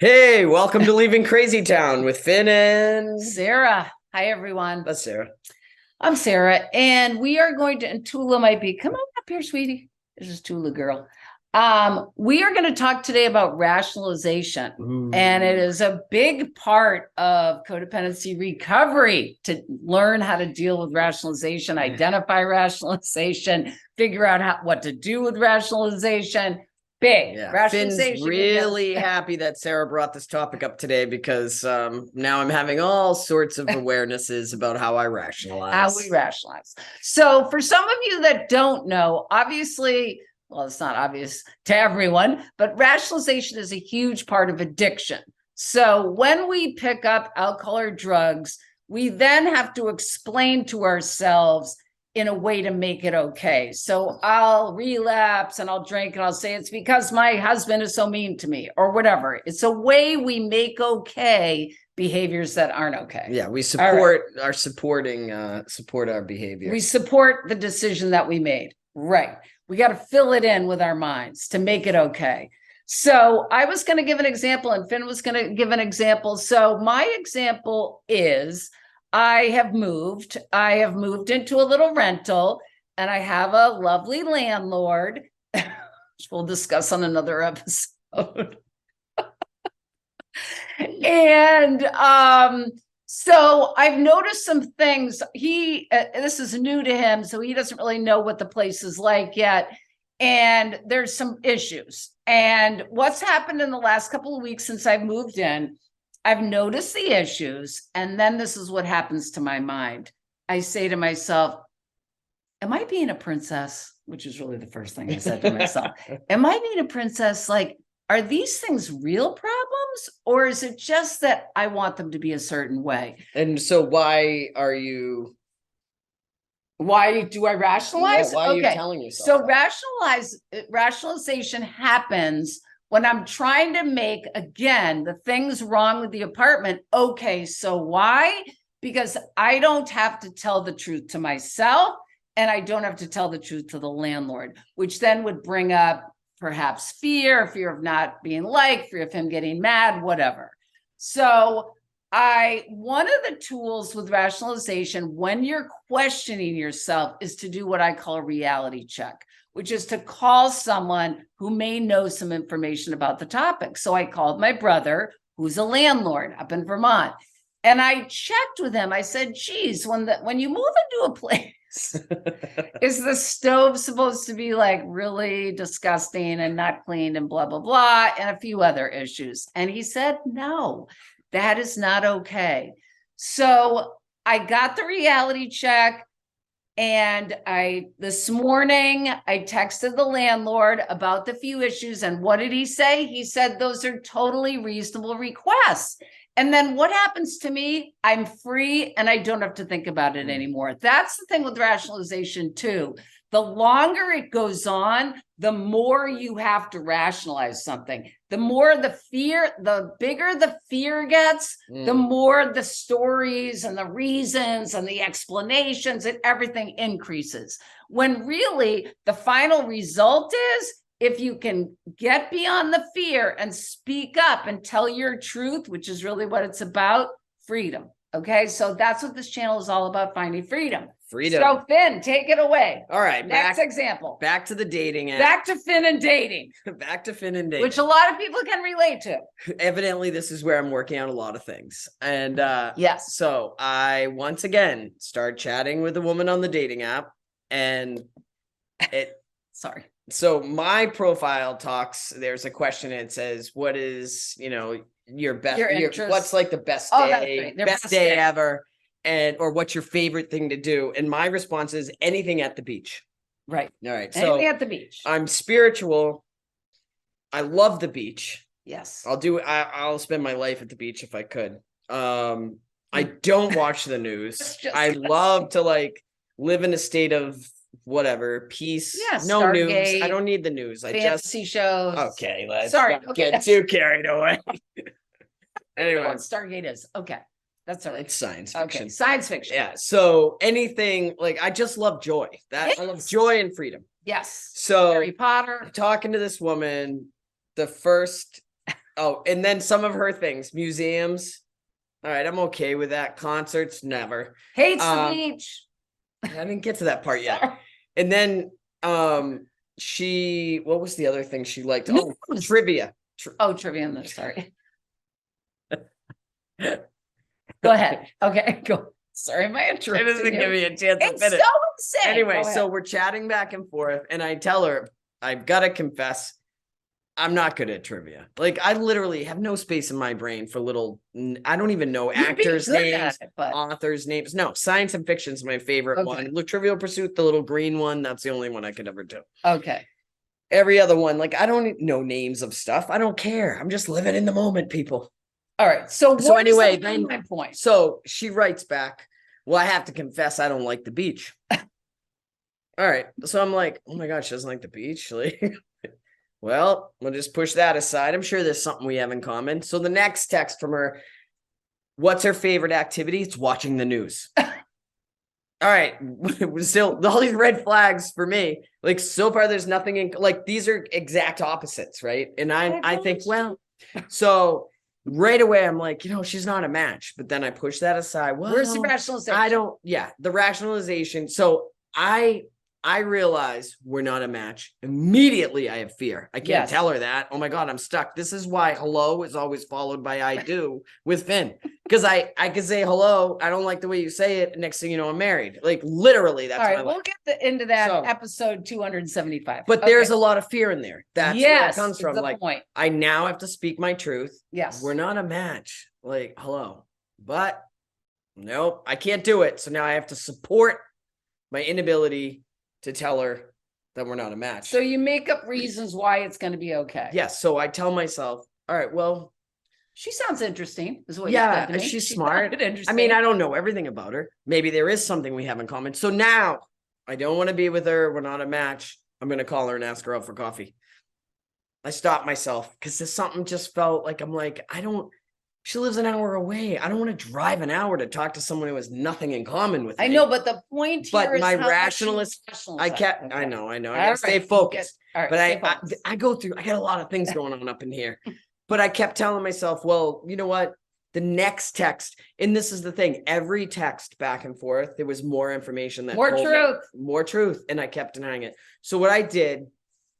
Hey, welcome to Leaving CrazyTown with Finn and Sarah. Hi, everyone. That's Sarah. I'm Sarah, and we are going to, and Tula might be, come on up here, sweetie. This is Tula girl. We are going to talk today about rationalization. Ooh. And it is a big part of codependency recovery to learn how to deal with rationalization, identify rationalization, figure out what to do with rationalization. Big. Yeah, Finn's really happy that Sarah brought this topic up today because now I'm having all sorts of awarenesses about how I rationalize. How we rationalize. So for some of you that don't know, obviously, well, it's not obvious to everyone, but rationalization is a huge part of addiction. So when we pick up alcohol or drugs, we then have to explain to ourselves in a way to make it okay. So I'll relapse and I'll drink and I'll say it's because my husband is so mean to me or whatever. It's a way we make okay behaviors that aren't okay. Yeah, we support support our behavior. We support the decision that we made. Right. We got to fill it in with our minds to make it okay. So I was going to give an example and Finn was going to give an example. So my example is I have moved into a little rental and I have a lovely landlord, which we'll discuss on another episode. And so I've noticed some things. This is new to him, so he doesn't really know what the place is like yet. And there's some issues. And what's happened in the last couple of weeks since I've moved in, I've noticed the issues, and then this is what happens to my mind. I say to myself, am I being a princess? Which is really the first thing I said to myself. Am I being a princess? Like, are these things real problems, or is it just that I want them to be a certain way? And so why do I rationalize? Yeah, why are you telling yourself So rationalization happens when I'm trying to make, again, the things wrong with the apartment. Okay, so why? Because I don't have to tell the truth to myself and I don't have to tell the truth to the landlord, which then would bring up perhaps fear of not being liked, fear of him getting mad, whatever. So one of the tools with rationalization when you're questioning yourself is to do what I call a reality check, which is to call someone who may know some information about the topic. So I called my brother, who's a landlord up in Vermont, and I checked with him. I said, geez, when you move into a place, is the stove supposed to be like really disgusting and not clean and blah, blah, blah, and a few other issues? And he said, no, that is not okay. So I got the reality check. And this morning, I texted the landlord about the few issues. And what did he say? He said, those are totally reasonable requests. And then what happens to me? I'm free and I don't have to think about it anymore. That's the thing with rationalization too. The longer it goes on, the more you have to rationalize something. The more the bigger the fear gets, the more the stories and the reasons and the explanations and everything increases. When really the final result is, if you can get beyond the fear and speak up and tell your truth, which is really what it's about, freedom. Okay, so that's what this channel is all about, finding freedom. Freedom. So Finn, take it away. All right. Next example. Back to the dating app. Back to Finn and dating. Back to Finn and dating. Which a lot of people can relate to. Evidently, this is where I'm working on a lot of things. And yes. So I, once again, start chatting with a woman on the dating app. And Sorry. So my profile there's a question and it says, what is, your best, what's like the best day, best day ever, or what's your favorite thing to do? And my response is anything at the beach. Right. All right. Anything at the beach. I'm spiritual. I love the beach. Yes. I'll spend my life at the beach if I could. I don't watch the news. I love to live in a state of whatever, peace. Yes, no Stargate, news. I don't need the news. Fantasy shows. Okay, let's not get too carried away. Anyway, what Stargate is. Okay. That's all right. It's science fiction. Okay, science fiction. Yeah. So anything I just love joy. I love joy and freedom. Yes. So Harry Potter. Talking to this woman, the first Oh, and then some of her things, museums. All right, I'm okay with that. Concerts, never. Hates the beach. I didn't get to that part yet. And then what was the other thing she liked? Oh, trivia. Trivia. I'm sorry. Go ahead. Okay, go. Sorry, my interest. It doesn't give me a chance to finish. So insane. Anyway, so we're chatting back and forth, and I tell her, I've got to confess, I'm not good at trivia. Like, I literally have no space in my brain for I don't even know actors' names, authors' names. No, science and fiction is my favorite one. Trivial Pursuit, the little green one, that's the only one I could ever do. Okay. Every other one, like, I don't know names of stuff. I don't care. I'm just living in the moment, people. All right. So anyway, then my point. So she writes back, well, I have to confess, I don't like the beach. All right. So I'm like, oh my God, she doesn't like the beach. Like, well, we'll just push that aside. I'm sure there's something we have in common. So the next text from her, what's her favorite activity? It's watching the news. All right. Still, all these red flags for me. Like, so far, there's nothing in, like, these are exact opposites, right? And I think, well, so right away, I'm like, she's not a match. But then I push that aside. Well, where's the rationalization? The rationalization. So I realize we're not a match. Immediately, I have fear. I can't tell her that. Oh my God, I'm stuck. This is why hello is always followed by I do with Finn. Because I can say hello. I don't like the way you say it. Next thing you know, I'm married. Like, literally, that's all right. We'll get into that episode 275. But there's a lot of fear in there. That's where it comes from. Like, point. I now have to speak my truth. Yes. We're not a match. Like, hello. But nope, I can't do it. So now I have to support my inability to tell her that we're not a match. So you make up reasons why it's going to be okay. Yes. So I tell myself, all right, well, she sounds interesting. Is what you said to me. She's smart. I mean, I don't know everything about her. Maybe there is something we have in common. So now I don't want to be with her. We're not a match. I'm going to call her and ask her out for coffee. I stopped myself because there's something just felt like, she lives an hour away. I don't want to drive an hour to talk to someone who has nothing in common with me. I know, but the point here is my rationalist, I know. I gotta stay focused. But I go through, I got a lot of things going on up in here. But I kept telling myself, well, you know what? The next text, and this is the thing, every text back and forth, there was more information that more truth. And I kept denying it. So what I did,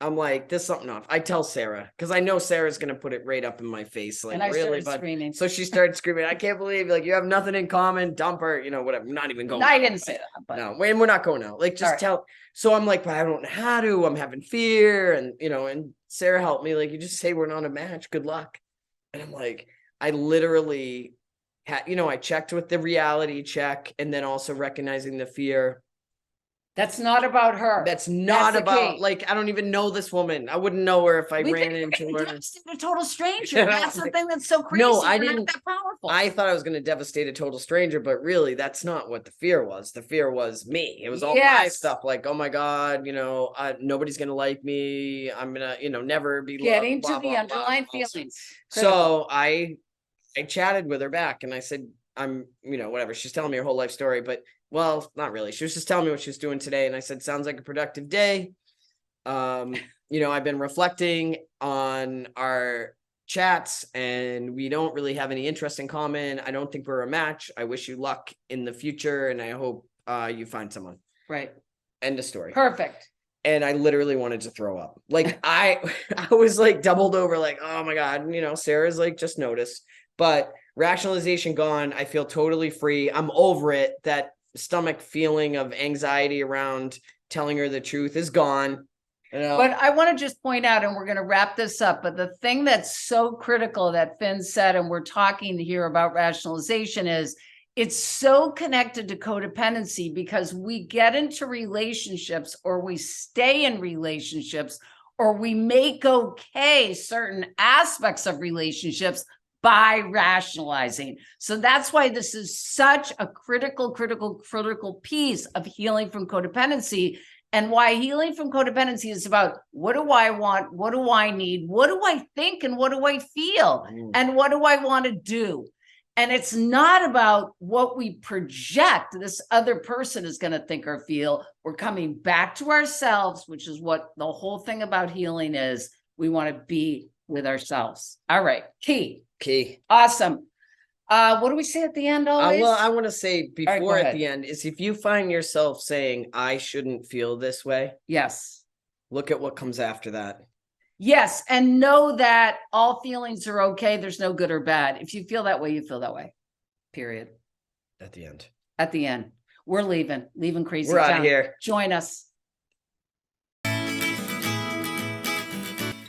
I'm like, there's something off. I tell Sarah, because I know Sarah's going to put it right up in my face. Like, and I really, started screaming. So she started screaming, I can't believe, like, you have nothing in common, dump her, whatever. I'm not even going. I didn't say that. But... No, and we're not going out. Like, just tell. So I'm like, but I don't know how to. I'm having fear. And, and Sarah helped me. Like, you just say we're not a match. Good luck. And I'm like, I literally had, I checked with the reality check and then also recognizing the fear. That's not about her. That's not about, like, I don't even know this woman. I wouldn't know her if I ran into her. A total stranger. That's the thing that's so crazy. No, I didn't. That powerful. I thought I was going to devastate a total stranger, but really, that's not what the fear was. The fear was me. It was all my stuff. Like, oh my God, nobody's going to like me. I'm going to, never be getting to the underlying feelings. So I chatted with her back and I said, I'm, whatever. She's telling me her whole life story, but well, not really. She was just telling me what she was doing today. And I said, sounds like a productive day. I've been reflecting on our chats and we don't really have any interest in common. I don't think we're a match. I wish you luck in the future. And I hope you find someone. Right. End of story. Perfect. And I literally wanted to throw up. Like I was like doubled over, like, oh my God, Sarah's like, just noticed, but rationalization gone. I feel totally free. I'm over it. That stomach feeling of anxiety around telling her the truth is gone. But I want to just point out, and we're going to wrap this up, but the thing that's so critical that Finn said, and we're talking here about rationalization, is it's so connected to codependency because we get into relationships or we stay in relationships or we make okay certain aspects of relationships by rationalizing. So that's why this is such a critical piece of healing from codependency, and why healing from codependency is about, what do I want? What do I need? What do I think? And what do I feel? And what do I want to do? And it's not about what we project this other person is going to think or feel. We're coming back to ourselves, which is what the whole thing about healing is. We want to be with ourselves. All right. Key. Key. Awesome. What do we say at the end always? Well, I want to say before right, at the end is if you find yourself saying, I shouldn't feel this way. Yes. Look at what comes after that. Yes. And know that all feelings are okay. There's no good or bad. If you feel that way, you feel that way. Period. At the end. At the end. We're leaving CrazyTown. We're out of here. Join us.